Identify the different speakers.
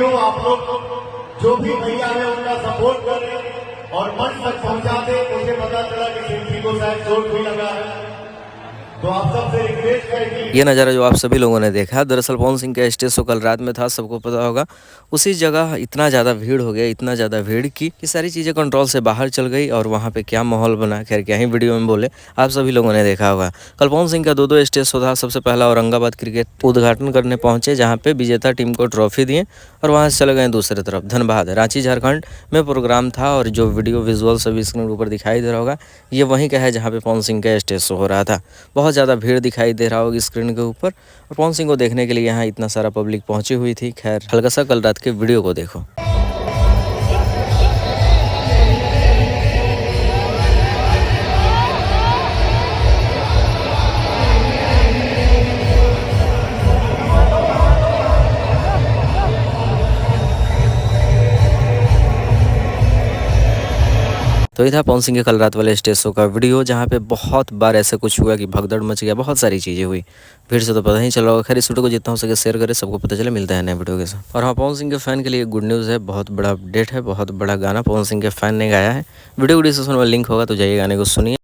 Speaker 1: जो आप लोग जो भी भैया है उनका सपोर्ट करें और मंच तक पहुंचा दे। मुझे पता चला कि सिंपी को शायद चोट भी लगा है, तो आप सबसे रिक्वेस्ट करेंगे।
Speaker 2: ये नज़ारा जो आप सभी लोगों ने देखा है, दरअसल पवन सिंह का स्टेज शो कल रात में था, सबको पता होगा। उसी जगह इतना ज़्यादा भीड़ हो गया, इतना ज़्यादा भीड़ कि सारी चीज़ें कंट्रोल से बाहर चल गई और वहाँ पे क्या माहौल बना, खैर क्या ही वीडियो में बोले, आप सभी लोगों ने देखा होगा। कल पवन सिंह का दो स्टेज शो था। सबसे पहला औरंगाबाद क्रिकेट उद्घाटन करने पहुँचे, जहाँ पे विजेता टीम को ट्रॉफी दिए और वहाँ से चले गए दूसरी तरफ धनबाद, रांची झारखंड में प्रोग्राम था। और जो वीडियो विजुअल सभी स्क्रीन के ऊपर दिखाई दे रहा होगा, ये वहीं का है जहाँ पे पवन सिंह का स्टेज शो हो रहा था। बहुत ज़्यादा भीड़ दिखाई दे रहा होगी स्क्रीन के ऊपर, और पवन सिंह को देखने के लिए यहाँ इतना सारा पब्लिक पहुंची हुई थी। खैर हल्का सा कल रात के वीडियो को देखो। तो ये था पवन सिंह के कल रात वाले स्टेज शो का वीडियो, जहाँ पे बहुत बार ऐसे कुछ हुआ कि भगदड़ मच गया, बहुत सारी चीज़ें हुई। भीड़ से तो पता ही चला होगा। खैर इस वीडियो को जितना हो सके शेयर करें, सबको पता चले। मिलता है नए वीडियो के साथ। और हाँ, पवन सिंह के फैन के लिए गुड न्यूज़ है, बहुत बड़ा अपडेट है, बहुत बड़ा गाना पवन सिंह के फैन ने गाया है। वीडियो को डिस्क्रिप्शन में लिंक होगा, तो जाइए गाने को सुनिए।